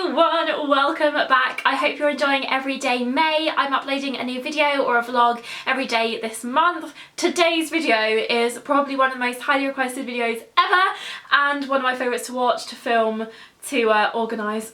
everyone, welcome back. I hope you're enjoying Everyday May. I'm uploading a new video or a vlog every day this month. Today's video is probably one of the most highly requested videos ever and one of my favourites to watch, to film, to organise.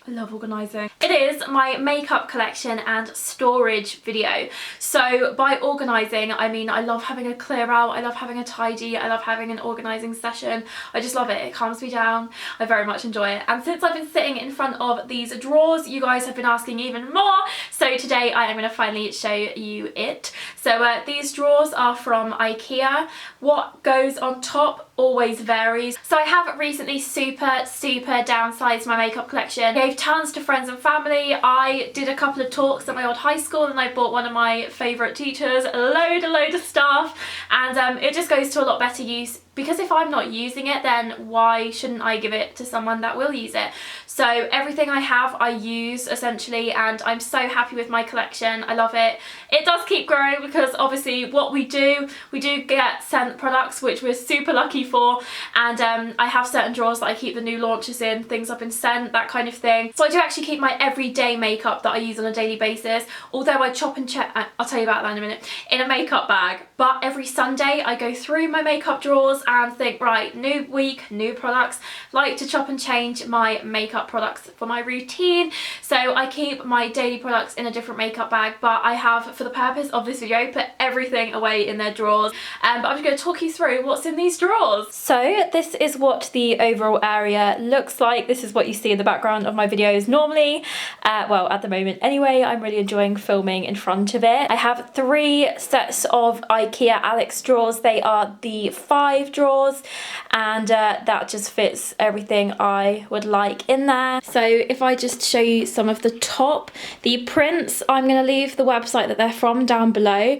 I love organising. It is my makeup collection and storage video. So by organising, I mean I love having a clear out, I love having a tidy, I love having an organising session. I just love it. It calms me down. I very much enjoy it. And since I've been sitting in front of these drawers, you guys have been asking even more. So today I am going to finally show you it. So these drawers are from IKEA. What goes on top always varies. So I have recently super downsized my makeup collection. Gave tons to friends and family. I did a couple of talks at my old high school and I bought one of my favourite teachers a load of stuff, and it just goes to a lot better use, because if I'm not using it, then why shouldn't I give it to someone that will use it? So everything I have I use essentially, and I'm so happy with my collection. I love it. It does keep growing because obviously what we do get sent products, which we're super lucky for, and I have certain drawers that I keep the new launches in, things I've been sent, that kind of thing. So I do actually keep my everyday makeup that I use on a daily basis, although I chop and check, I'll tell you about that in a minute, in a makeup bag. But every Sunday I go through my makeup drawers and think, right, new week, new products, like to chop and change my makeup products for my routine. So I keep my daily products in a different makeup bag, but I have, for the purpose of this video, put everything away in their drawers. But I'm just going to talk you through what's in these drawers. So this is what the overall area looks like. This is what you see in the background of my videos normally. Well, at the moment anyway, I'm really enjoying filming in front of it. I have 3 sets of IKEA Alex drawers. They are the 5 drawers, and that just fits everything I would like in there. So if I just show you some of the top, the prints, I'm going to leave the website that they're from down below.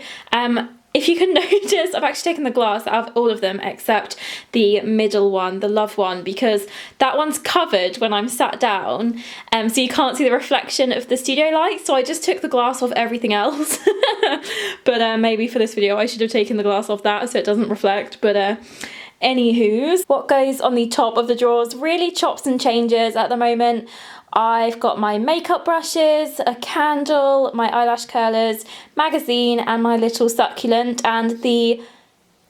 If you can notice, I've actually taken the glass out of all of them except the middle one, the Love one, because that one's covered when I'm sat down, so you can't see the reflection of the studio light, so I just took the glass off everything else. But maybe for this video I should have taken the glass off that so it doesn't reflect, but anywho's, what goes on the top of the drawers really chops and changes at the moment. I've got my makeup brushes, a candle, my eyelash curlers, magazine, and my little succulent, and the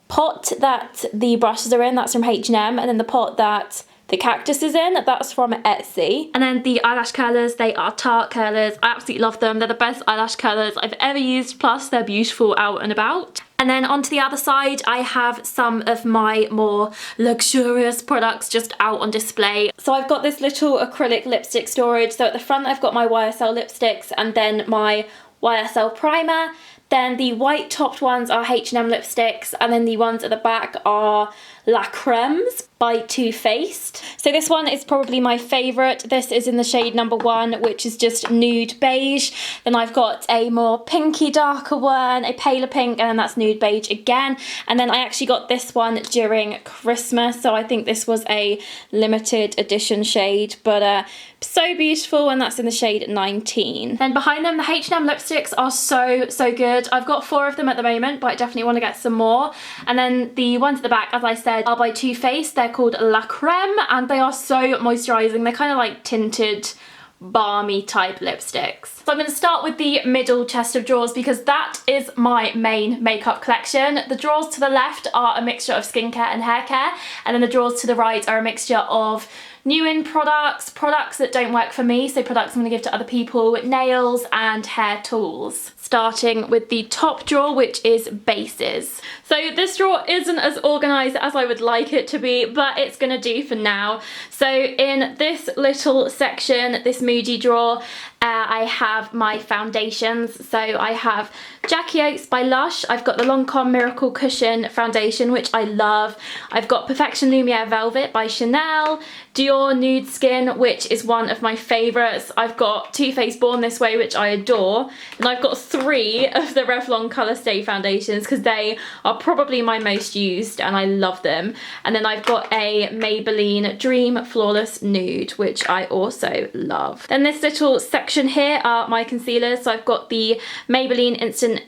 pot that the brushes are in, that's from H&M, and then the pot that the cactus is in, that's from Etsy. And then the eyelash curlers, they are Tarte curlers. I absolutely love them. They're the best eyelash curlers I've ever used, plus they're beautiful out and about. And then onto the other side, I have some of my more luxurious products just out on display. So I've got this little acrylic lipstick storage. So at the front, I've got my YSL lipsticks and then my YSL primer. Then the white topped ones are H&M lipsticks, and then the ones at the back are La Crèmes by Too Faced. So this one is probably my favourite. This is in the shade number 1, which is just nude beige. Then I've got a more pinky darker one, a paler pink, and then that's nude beige again. And then I actually got this one during Christmas, so I think this was a limited edition shade, but so beautiful, and that's in the shade 19. Then behind them, the H&M lipsticks are so good. I've got 4 of them at the moment, but I definitely want to get some more. And then the ones at the back, as I said, are by Too Faced. They're called La Crème, and they are so moisturising. They're kind of like tinted, balmy type lipsticks. So I'm going to start with the middle chest of drawers because that is my main makeup collection. The drawers to the left are a mixture of skincare and hair care, and then the drawers to the right are a mixture of new in products, products that don't work for me, so products I'm going to give to other people, nails and hair tools. Starting with the top drawer, which is bases. So this drawer isn't as organised as I would like it to be, but it's going to do for now. So in this little section, this moody drawer, I have my foundations. So I have Jackie Oaks by Lush. I've got the Lancome Miracle Cushion foundation, which I love. I've got Perfection Lumiere Velvet by Chanel, Dior Nude Skin, which is one of my favourites. I've got Too Faced Born This Way, which I adore. And I've got 3 of the Revlon Colour Stay foundations because they are probably my most used and I love them. And then I've got a Maybelline Dream Flawless Nude, which I also love. Then this little section here are my concealers. So I've got the Maybelline Instant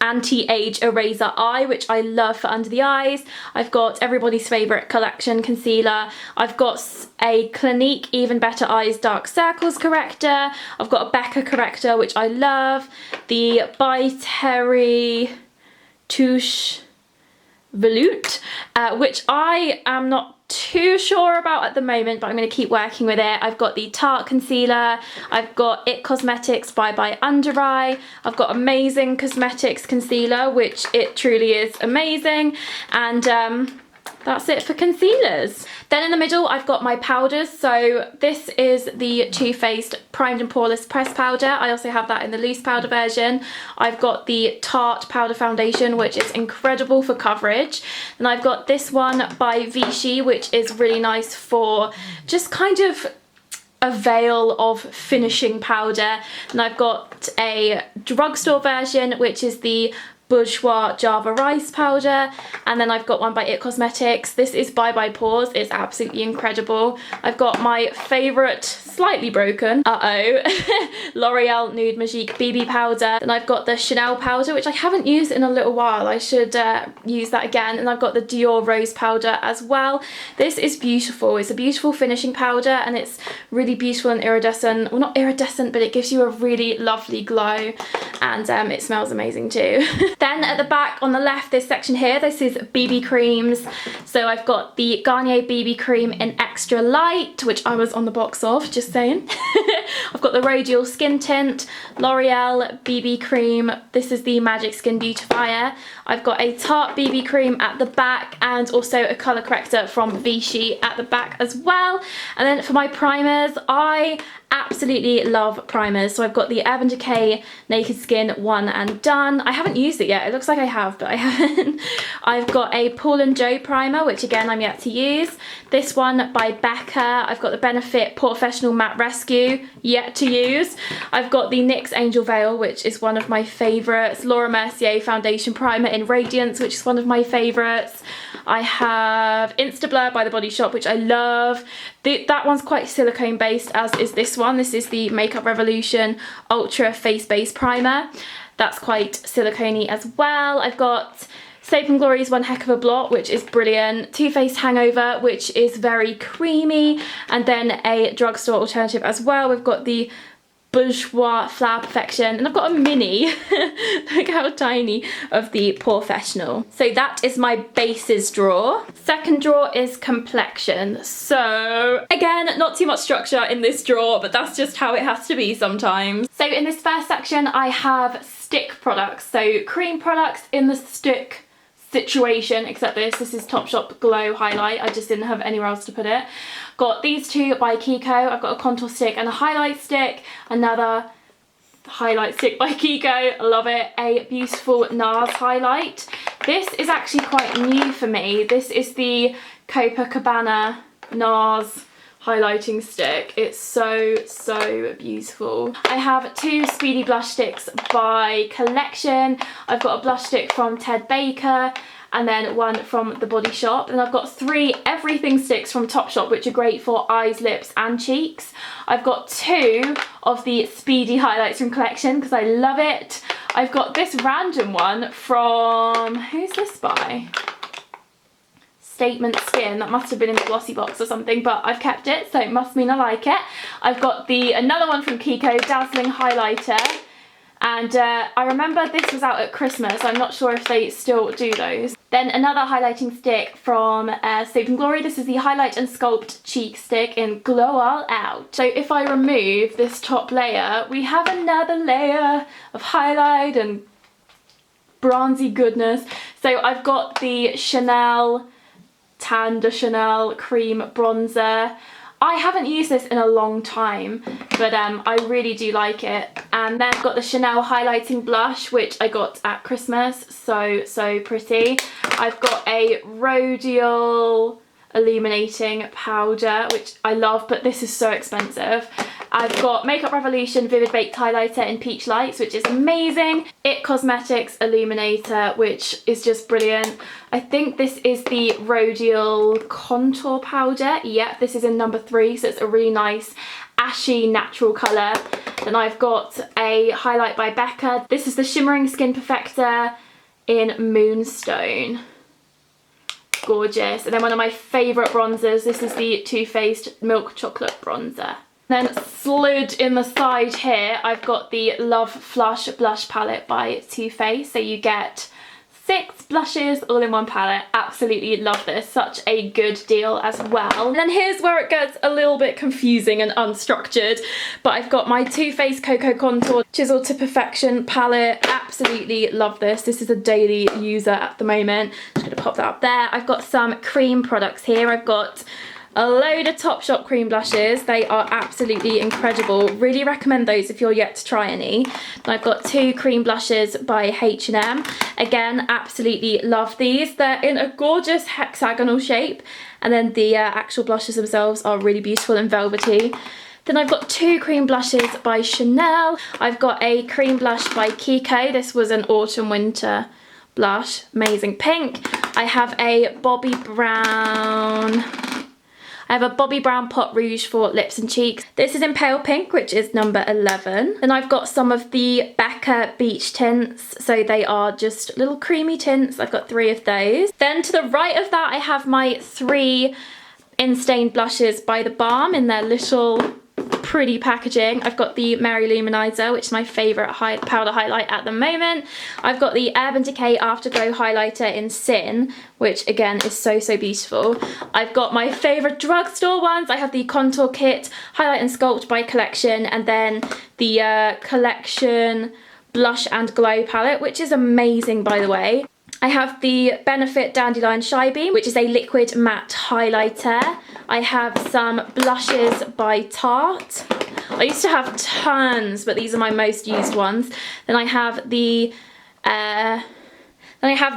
Anti-Age Eraser Eye, which I love for under the eyes. I've got everybody's favourite Complexion concealer. I've got a Clinique Even Better Eyes Dark Circles corrector. I've got a Becca corrector, which I love. The By Terry Touche Volute, which I am not too sure about at the moment, but I'm going to keep working with it. I've got the Tarte concealer. I've got It Cosmetics by Under Eye. I've got Amazing Cosmetics concealer, which it truly is amazing. And that's it for concealers. Then in the middle, I've got my powders. So this is the Too Faced Primed and Poreless Pressed Powder. I also have that in the loose powder version. I've got the Tarte Powder Foundation, which is incredible for coverage. And I've got this one by Vichy, which is really nice for just kind of a veil of finishing powder. And I've got a drugstore version, which is the Bourjois Java Rice Powder, and then I've got one by It Cosmetics. This is Bye Pores. It's absolutely incredible. I've got my favourite, slightly broken, L'Oreal Nude Magique BB powder. And I've got the Chanel powder, which I haven't used in a little while. I should use that again. And I've got the Dior Rose powder as well. This is beautiful. It's a beautiful finishing powder, and it's really beautiful and iridescent. Well, not iridescent, but it gives you a really lovely glow, and it smells amazing too. Then at the back on the left, this section here, this is BB creams. So I've got the Garnier BB cream in Extra Light, which I was on the box of, just saying. I've got the Radial Skin Tint, L'Oreal BB cream. This is the Magic Skin Beautifier. I've got a Tarte BB cream at the back, and also a colour corrector from Vichy at the back as well. And then for my primers, I absolutely love primers. So I've got the Urban Decay Naked Skin One and Done. I haven't used it yet. It looks like I have, but I haven't. I've got a Paul & Joe primer, which again I'm yet to use. This one by Becca. I've got the Benefit Professional Matte Rescue, yet to use. I've got the NYX Angel Veil, which is one of my favourites. Laura Mercier Foundation Primer in Radiance, which is one of my favourites. I have Insta Blur by The Body Shop, which I love. That one's quite silicone based, as is this one. This is the Makeup Revolution Ultra Face Base Primer. That's quite silicone-y as well. I've got Soap & Glory's One Heck of a Blot, which is brilliant. Too Faced Hangover, which is very creamy. And then a drugstore alternative as well. We've got the Bourjois Flower Perfection, and I've got a mini, look how tiny, of the Professional. So that is my bases drawer. Second drawer is Complexion. So again, not too much structure in this drawer, but that's just how it has to be sometimes. So in this first section, I have stick products. So cream products in the stick situation, except this is Topshop Glow Highlight. I just didn't have anywhere else to put it. Got these two by Kiko. I've got a contour stick and a highlight stick. Another highlight stick by Kiko. I love it. A beautiful NARS highlight. This is actually quite new for me. This is the Copacabana NARS highlighting stick. It's so beautiful. I have two Speedy blush sticks by Complexion. I've got a blush stick from Ted Baker, and then one from The Body Shop. And I've got three everything sticks from Topshop, which are great for eyes, lips and cheeks. I've got two of the Speedy highlights from Complexion because I love it. I've got this random one from, who's this by? Statement Skin. That must have been in the glossy box or something, but I've kept it, so it must mean I like it. I've got another one from Kiko, Dazzling Highlighter. And I remember this was out at Christmas. I'm not sure if they still do those. Then another highlighting stick from Soap & Glory. This is the Highlight and Sculpt Cheek Stick in Glow All Out. So if I remove this top layer, we have another layer of highlight and bronzy goodness. So I've got the Chanel Tan de Chanel Cream Bronzer. I haven't used this in a long time, but I really do like it. And then I've got the Chanel Highlighting Blush, which I got at Christmas. So pretty. I've got a Rodial Illuminating Powder, which I love, but this is so expensive. I've got Makeup Revolution Vivid Baked Highlighter in Peach Lights, which is amazing. It Cosmetics Illuminator, which is just brilliant. I think this is the Rodial Contour Powder. Yep, this is in number 3, so it's a really nice ashy natural colour. Then I've got a highlight by Becca. This is the Shimmering Skin Perfector in Moonstone. Gorgeous. And then one of my favourite bronzers, this is the Too Faced Milk Chocolate Bronzer. Then slid in the side here, I've got the Love Flush Blush Palette by Too Faced. So you get 6 blushes all in one palette. Absolutely love this. Such a good deal as well. And then here's where it gets a little bit confusing and unstructured. But I've got my Too Faced Cocoa Contour Chisel to Perfection palette. Absolutely love this. This is a daily user at the moment. Just gonna pop that up there. I've got some cream products here. I've got a load of Topshop cream blushes. They are absolutely incredible. Really recommend those if you're yet to try any. And I've got 2 cream blushes by H&M. Again, absolutely love these. They're in a gorgeous hexagonal shape. And then the actual blushes themselves are really beautiful and velvety. Then I've got 2 cream blushes by Chanel. I've got a cream blush by Kiko. This was an autumn winter blush. Amazing pink. I have a Bobbi Brown Pot Rouge for lips and cheeks. This is in pale pink, which is number 11. Then I've got some of the Becca Beach tints. So they are just little creamy tints. I've got 3 of those. Then to the right of that, I have my 3 in-stained blushes by The Balm in their little pretty packaging. I've got the Mary Luminizer, which is my favourite powder highlight at the moment. I've got the Urban Decay Afterglow highlighter in Sin, which again is so beautiful. I've got my favourite drugstore ones. I have the Contour Kit Highlight and Sculpt by Collection, and then the Collection Blush and Glow palette, which is amazing, by the way. I have the Benefit Dandelion Shy Beam, which is a liquid matte highlighter. I have some blushes by Tarte. I used to have tons, but these are my most used ones. Then I have the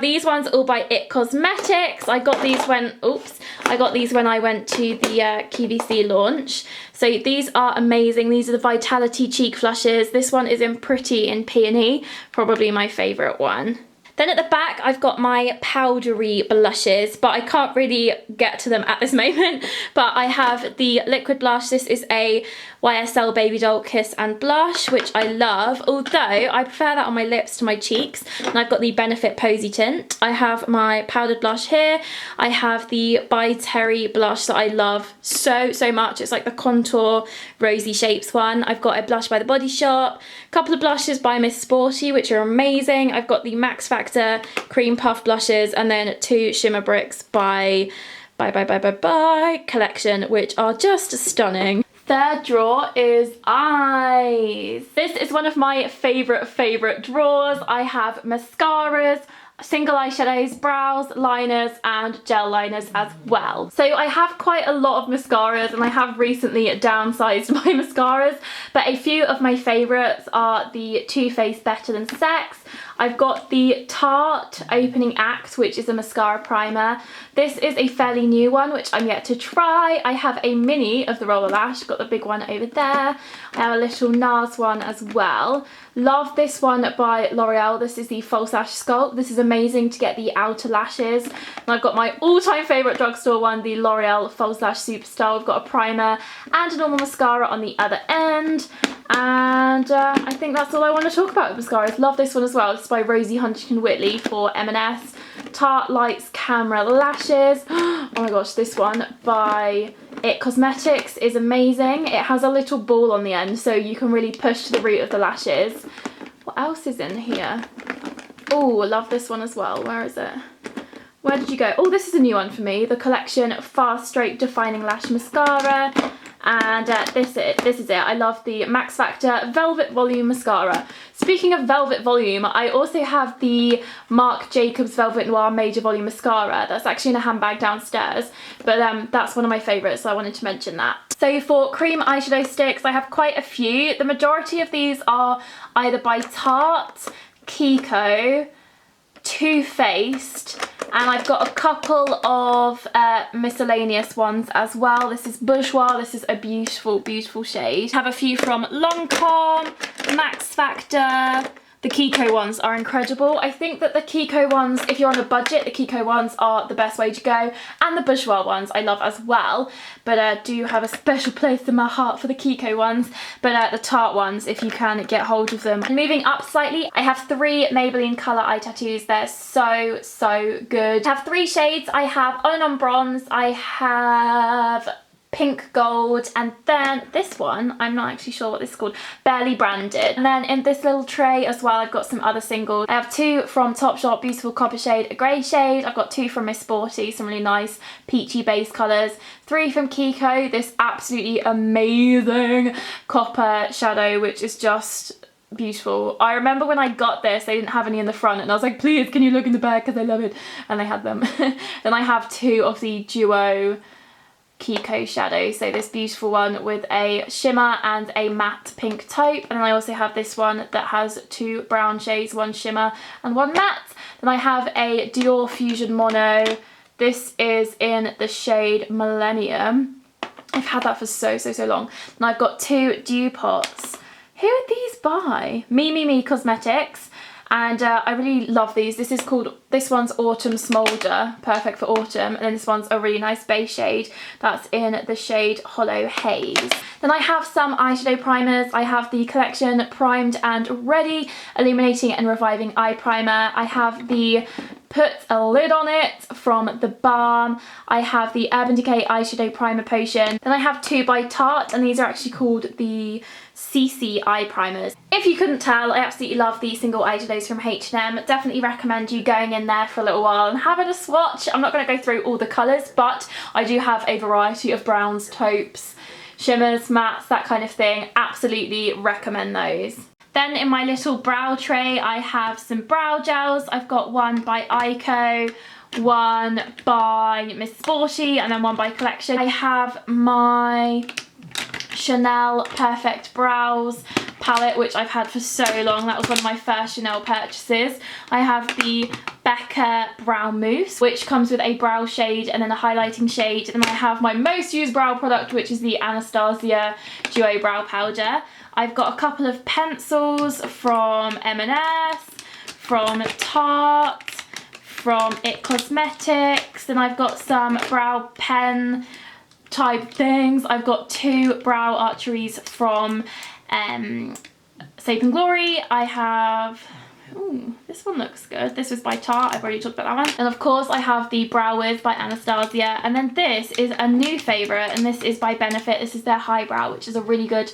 these ones all by It Cosmetics. I got these when I went to the QVC launch. So these are amazing. These are the Vitality Cheek Flushes. This one is in Pretty in Peony, probably my favourite one. Then at the back, I've got my powdery blushes, but I can't really get to them at this moment. But I have the liquid blush. This is a YSL Baby Doll Kiss and Blush, which I love, although I prefer that on my lips to my cheeks. And I've got the Benefit Posy Tint. I have my powdered blush here. I have the By Terry blush that I love so much. It's like the contour rosy shapes one. I've got a blush by The Body Shop, a couple of blushes by Miss Sporty, which are amazing. I've got the Max Factor Cream Puff blushes, and then 2 shimmer bricks by Collection, which are just stunning. Third drawer is eyes. This is one of my favourite drawers. I have mascaras, single eyeshadows, brows, liners and gel liners as well. So I have quite a lot of mascaras, and I have recently downsized my mascaras, but a few of my favourites are the Too Faced Better Than Sex. I've got the Tarte Opening Act, which is a mascara primer. This is a fairly new one, which I'm yet to try. I have a mini of the Roller Lash, got the big one over there. I have a little NARS one as well. Love this one by L'Oreal. This is the False Lash Sculpt. This is amazing to get the outer lashes. And I've got my all-time favourite drugstore one, the L'Oreal False Lash Superstar. We've got a primer and a normal mascara on the other end. And I think that's all I want to talk about with mascaras. Love this one as well. It's by Rosie Huntington Whiteley for M&S. Tarte Lights Camera Lashes. Oh my gosh, this one by It Cosmetics is amazing. It has a little ball on the end, so you can really push to the root of the lashes. What else is in here? Oh, love this one as well. Where is it? Where did you go? Oh, this is a new one for me. The Collection Fast Stroke Defining Lash Mascara. And this is it. I love the Max Factor Velvet Volume Mascara. Speaking of Velvet Volume, I also have the Marc Jacobs Velvet Noir Major Volume Mascara. That's actually in a handbag downstairs, but that's one of my favourites, so I wanted to mention that. So for cream eyeshadow sticks, I have quite a few. The majority of these are either by Tarte, Kiko, Too Faced, and I've got a couple of miscellaneous ones as well. This is Bourgeois. This is a beautiful shade. I have a few from Lancome, Max Factor, The Kiko ones are incredible. I think that the Kiko ones, if you're on a budget, the Kiko ones are the best way to go. And the bourgeois ones I love as well. But I do have a special place in my heart for the Kiko ones. But the Tarte ones, if you can get hold of them. And moving up slightly, I have 3 Maybelline colour eye tattoos. They're so, so good. I have 3 shades. I have On and On Bronze. I have Pink Gold, and then this one, I'm not actually sure what this is called, Barely Branded. And then in this little tray as well, I've got some other singles. I have 2 from Topshop, beautiful copper shade, a grey shade. I've got 2 from Miss Sporty, some really nice peachy base colours. 3 from Kiko, this absolutely amazing copper shadow, which is just beautiful. I remember when I got this, they didn't have any in the front, and I was like, please, can you look in the back, because I love it. And they had them. Then I have 2 of the Duo Kiko shadow, so this beautiful one with a shimmer and a matte pink taupe, and then I also have this one that has 2 brown shades, 1 shimmer and 1 matte. Then I have a Dior Fusion Mono. This is in the shade Millennium. I've had that for so long. And I've got 2 dew pots. Who are these by? Me Cosmetics. And I really love these. This one's Autumn Smolder, perfect for autumn. And then this one's a really nice base shade. That's in the shade Hollow Haze. Then I have some eyeshadow primers. I have the Complexion Primed and Ready Illuminating and Reviving Eye Primer. I have the Put a Lid on It from The Balm. I have the Urban Decay Eyeshadow Primer Potion. Then I have 2 by Tarte, and these are actually called the CC eye primers. If you couldn't tell, I absolutely love the single eyeshadows from H&M. Definitely recommend you going in there for a little while and having a swatch. I'm not going to go through all the colours, but I do have a variety of browns, taupes, shimmers, mattes, that kind of thing. Absolutely recommend those. Then in my little brow tray, I have some brow gels. I've got 1 by Ico, 1 by Miss Sporty, and then 1 by Complexion. I have my Chanel Perfect Brows palette, which I've had for so long. That was one of my first Chanel purchases. I have the Becca Brow Mousse, which comes with a brow shade and then a highlighting shade. And I have my most used brow product, which is the Anastasia Duo Brow Powder. I've got a couple of pencils from M&S, from Tarte, from It Cosmetics, and I've got some brow pen type things. I've got 2 brow archeries from Soap and Glory. I have, ooh, this one looks good. This was by Tarte. I've already talked about that one. And of course I have the Brow Wiz by Anastasia. And then this is a new favourite, and this is by Benefit. This is their Highbrow, which is a really good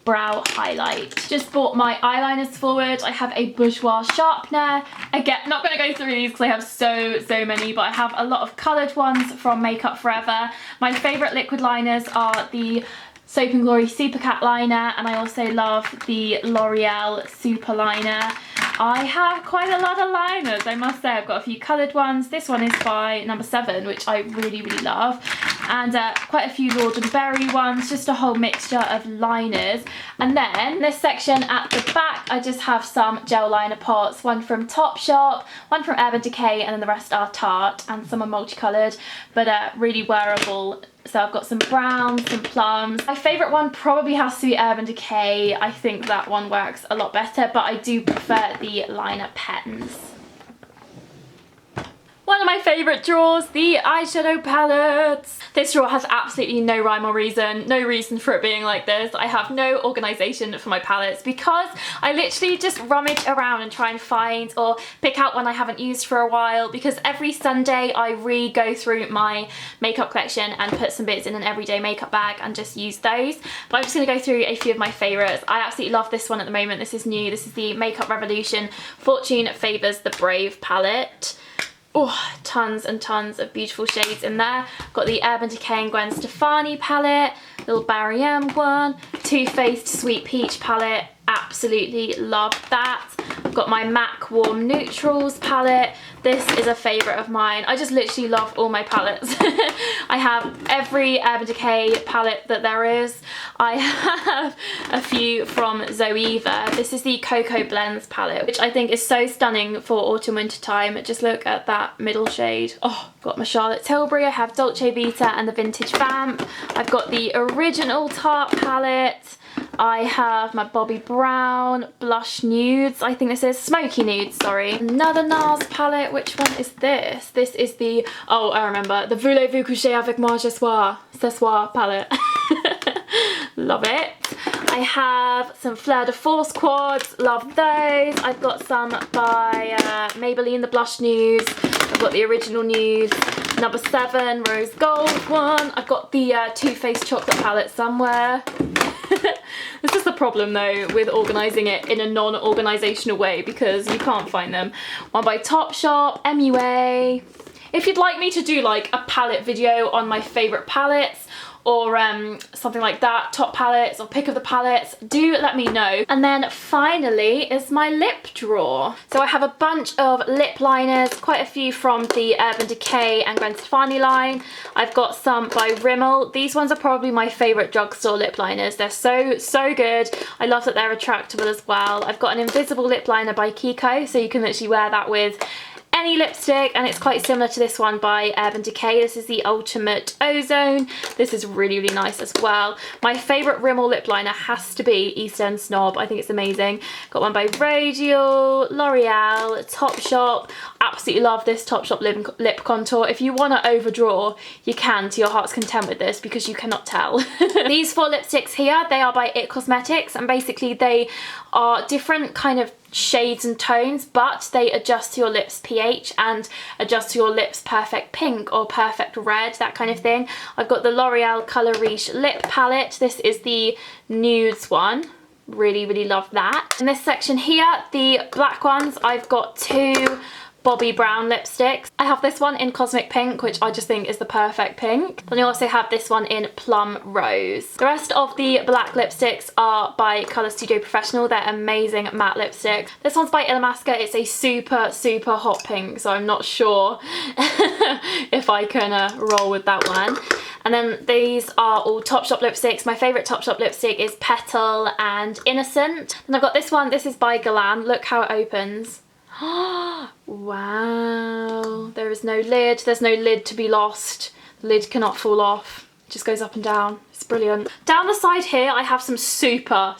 brow highlight. Just bought my eyeliners forward. I have a bourgeois sharpener. Again, not going to go through these because I have so many, but I have a lot of coloured ones from Makeup Forever. My favourite liquid liners are the Soap and Glory Super Cat liner, and I also love the L'Oreal Super Liner. I have quite a lot of liners, I must say. I've got a few coloured ones. This one is by No. 7, which I really love. And quite a few Lord & Berry ones, just a whole mixture of liners. And then this section at the back, I just have some gel liner pots. One from Topshop, one from Urban Decay, and then the rest are Tarte, and some are multicoloured, but really wearable. So I've got some browns, some plums. My favourite one probably has to be Urban Decay. I think that one works a lot better, but I do prefer the liner pens. One of my favourite drawers, the eyeshadow palettes. This drawer has absolutely no rhyme or reason, no reason for it being like this. I have no organisation for my palettes because I literally just rummage around and try and find or pick out one I haven't used for a while, because every Sunday I re-go through my makeup collection and put some bits in an everyday makeup bag and just use those. But I'm just going to go through a few of my favourites. I absolutely love this one at the moment. This is new. This is the Makeup Revolution Fortune Favours the Brave palette. Oh, tons and tons of beautiful shades in there. Got the Urban Decay and Gwen Stefani palette, little Barry M one, Too Faced Sweet Peach palette, absolutely love that. I've got my MAC Warm Neutrals palette. This is a favourite of mine. I just literally love all my palettes. I have every Urban Decay palette that there is. I have a few from Zoeva. This is the Cocoa Blends palette, which I think is so stunning for autumn winter time. Just look at that middle shade. Oh, got my Charlotte Tilbury. I have Dolce Vita and the Vintage Vamp. I've got the original Tarte palette. I have my Bobbi Brown Blush Nudes. I think this is Smoky Nudes, sorry. Another NARS palette. Which one is this? This is the, oh, I remember. The Voulez-vous coucher avec moi ce soir palette. Love it. I have some Fleur de Force quads. Love those. I've got some by Maybelline, the Blush Nudes. I've got the original nudes. Number 7, Rose Gold one. I've got the Too Faced chocolate palette somewhere. This is the problem though with organising it in a non-organisational way because you can't find them. One by Topshop, MUA. If you'd like me to do like a palette video on my favourite palettes or something like that, top palettes or pick of the palettes, do let me know. And then finally is my lip drawer. So I have a bunch of lip liners, quite a few from the Urban Decay and Gwen Stefani line. I've got some by Rimmel. These ones are probably my favourite drugstore lip liners. They're so good. I love that they're retractable as well. I've got an invisible lip liner by Kiko, so you can literally wear that with any lipstick, and it's quite similar to this one by Urban Decay. This is the Ultimate Ozone. This is really nice as well. My favourite Rimmel lip liner has to be East End Snob. I think it's amazing. Got one by Radial, L'Oreal, Topshop. Absolutely love this Topshop lip contour. If you want to overdraw, you can to your heart's content with this because you cannot tell. These 4 lipsticks here, they are by It Cosmetics, and basically they are different kind of shades and tones, but they adjust to your lips pH and adjust to your lips perfect pink or perfect red, that kind of thing. I've got the L'Oreal Color Riche lip palette. This is the nudes one. Really love that. In this section here, the black ones, I've got 2 Bobbi Brown lipsticks. I have this one in Cosmic Pink, which I just think is the perfect pink. Then I also have this one in Plum Rose. The rest of the black lipsticks are by Colour Studio Professional. They're amazing matte lipsticks. This one's by Illamasqua. It's a super hot pink, so I'm not sure if I can roll with that one. And then these are all Topshop lipsticks. My favourite Topshop lipstick is Petal and Innocent. And I've got this one. This is by Galan. Look how it opens. Wow, there is no lid. There's no lid to be lost. The lid cannot fall off. It just goes up and down. It's brilliant. Down the side here, I have some super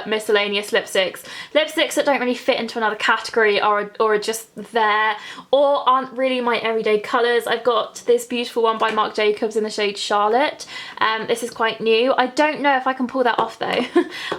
miscellaneous lipsticks. Lipsticks that don't really fit into another category or are just there or aren't really my everyday colours. I've got this beautiful one by Marc Jacobs in the shade Charlotte. This is quite new. I don't know if I can pull that off though.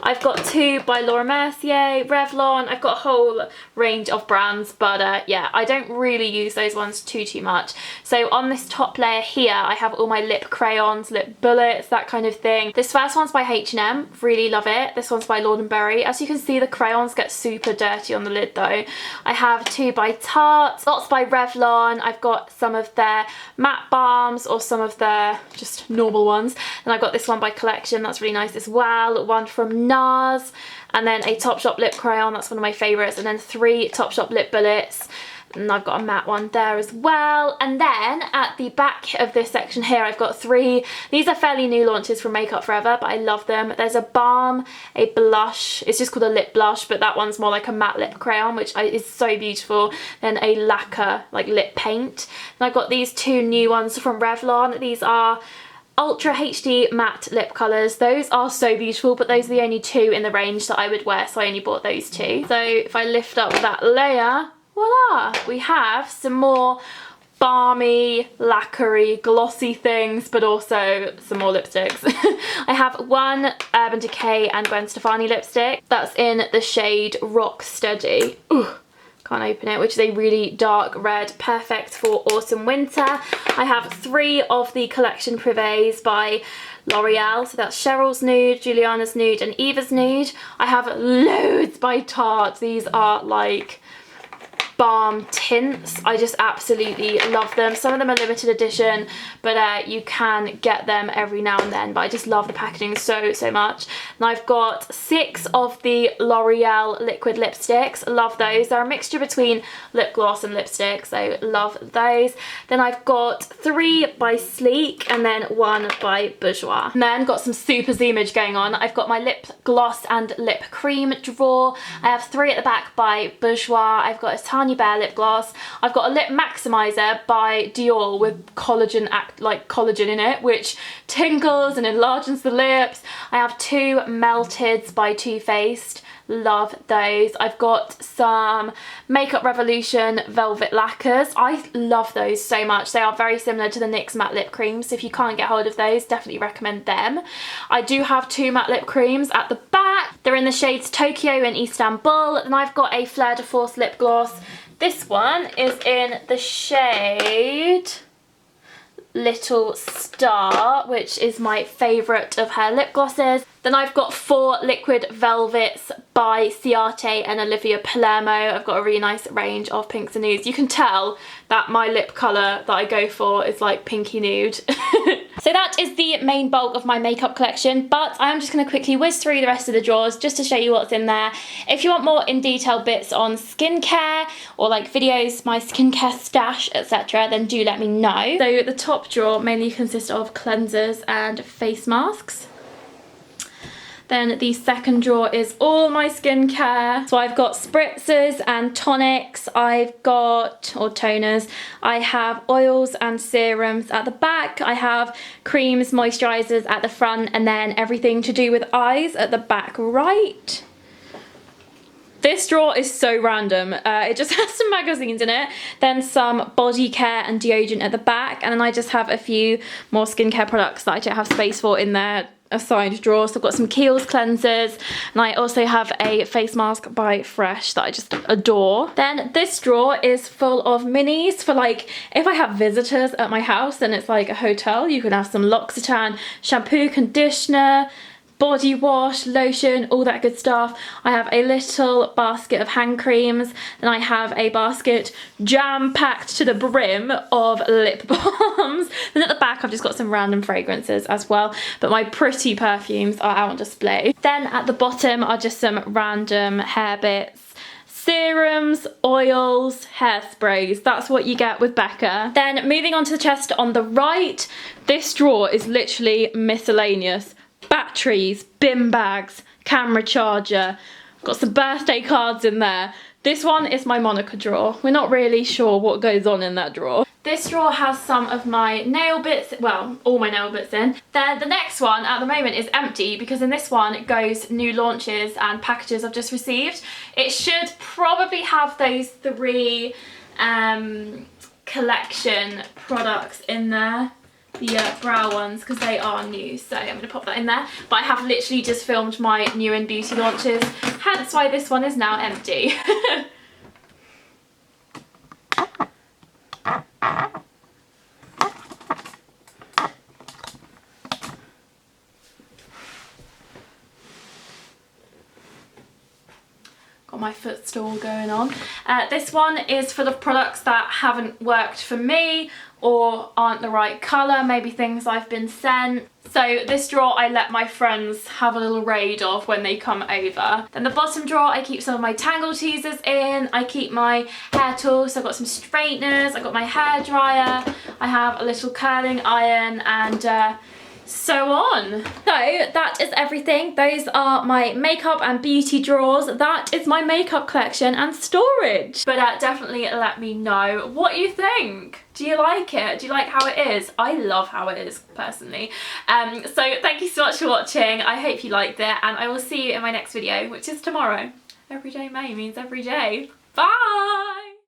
I've got 2 by Laura Mercier, Revlon. I've got a whole range of brands, but yeah, I don't really use those ones too much. So on this top layer here, I have all my lip crayons, lip bullets, that kind of thing. This first one's by H&M, really love it. This one's by Lord & Berry. As you can see, the crayons get super dirty on the lid though. I have 2 by Tarte, lots by Revlon. I've got some of their matte balms or some of their just normal ones. And I've got this one by Complexion, that's really nice as well. One from NARS, and then a Topshop lip crayon, that's one of my favourites. And then 3 Topshop lip bullets. And I've got a matte one there as well. And then at the back of this section here, I've got 3. These are fairly new launches from Make Up For Ever, but I love them. There's a balm, a blush. It's just called a lip blush, but that one's more like a matte lip crayon, which is so beautiful. Then a lacquer, like lip paint. And I've got these 2 new ones from Revlon. These are Ultra HD matte lip colours. Those are so beautiful, but those are the only 2 in the range that I would wear, so I only bought those 2. So if I lift up that layer, voila, we have some more balmy, lacquery, glossy things, but also some more lipsticks. I have 1 Urban Decay and Gwen Stefani lipstick. That's in the shade Rock Steady. Ooh, can't open it, which is a really dark red, perfect for autumn winter. I have 3 of the Collection Privés by L'Oreal, so that's Cheryl's Nude, Juliana's Nude and Eva's Nude. I have loads by Tarte. These are like balm tints. I just absolutely love them. Some of them are limited edition, but you can get them every now and then, but I just love the packaging so much. And I've got 6 of the L'Oreal liquid lipsticks. Love those. They're a mixture between lip gloss and lipstick, so love those. Then I've got 3 by Sleek and then 1 by Bourjois. And then got some super zoomage going on. I've got my lip gloss and lip cream drawer. I have 3 at the back by Bourjois. I've got a tiny Honey Bear lip gloss. I've got a lip maximizer by Dior with collagen in it, which tingles and enlarges the lips. I have two Melteds by Too Faced. Love those. I've got some Makeup Revolution velvet lacquers. I love those so much. They are very similar to the NYX matte lip creams, so if you can't get hold of those, definitely recommend them. I do have two matte lip creams at the back. They're in the shades Tokyo and Istanbul. And I've got a Fleur de Force lip gloss. This one is in the shade Little Star, which is my favourite of her lip glosses. Then I've got four liquid velvets by Ciate and Olivia Palermo. I've got a really nice range of pinks and nudes. You can tell that my lip colour that I go for is like pinky nude. So that is the main bulk of my makeup collection, but I am just going to quickly whiz through the rest of the drawers just to show you what's in there. If you want more in detail bits on skincare or like videos, my skincare stash, etc., then do let me know. So the top drawer mainly consists of cleansers and face masks. Then the second drawer is all my skincare. So I've got spritzers and tonics, I've got, or toners, I have oils and serums at the back, I have creams, moisturisers at the front, and then everything to do with eyes at the back right. This drawer is so random. It just has some magazines in it, then some body care and deodorant at the back, and then I just have a few more skincare products that I don't have space for in there. A side drawer. So I've got some Kiehl's cleansers, and I also have a face mask by Fresh that I just adore. Then this drawer is full of minis for like if I have visitors at my house and it's like a hotel. You can have some L'Occitane shampoo, conditioner, body wash, lotion, all that good stuff. I have a little basket of hand creams, and I have a basket jam-packed to the brim of lip balms. Then at the back I've just got some random fragrances as well, but my pretty perfumes are out on display. Then at the bottom are just some random hair bits, serums, oils, hairsprays. That's what you get with Becca. Then moving on to the chest on the right, this drawer is literally miscellaneous. Batteries, bin bags, camera charger, got some birthday cards in there. This one is my Monica drawer. We're not really sure what goes on in that drawer. This drawer has some of my nail bits, well, all my nail bits in. Then the next one at the moment is empty because in this one it goes new launches and packages I've just received. It should probably have those three Complexion products in there. The brow ones, because they are new, so I'm going to pop that in there. But I have literally just filmed my new and beauty launches, hence why this one is now empty. Got my footstool going on. This one is full of products that haven't worked for me or aren't the right colour, maybe things I've been sent. So this drawer I let my friends have a little raid of when they come over. Then the bottom drawer I keep some of my Tangle teasers in, I keep my hair tools, so I've got some straighteners, I've got my hairdryer, I have a little curling iron and so on. So that is everything. Those are my makeup and beauty drawers. That is my makeup collection and storage. But definitely let me know what you think. Do you like it? Do you like how it is? I love how it is personally. So thank you so much for watching. I hope you liked it, and I will see you in my next video, which is tomorrow. Everyday May means every day. Bye!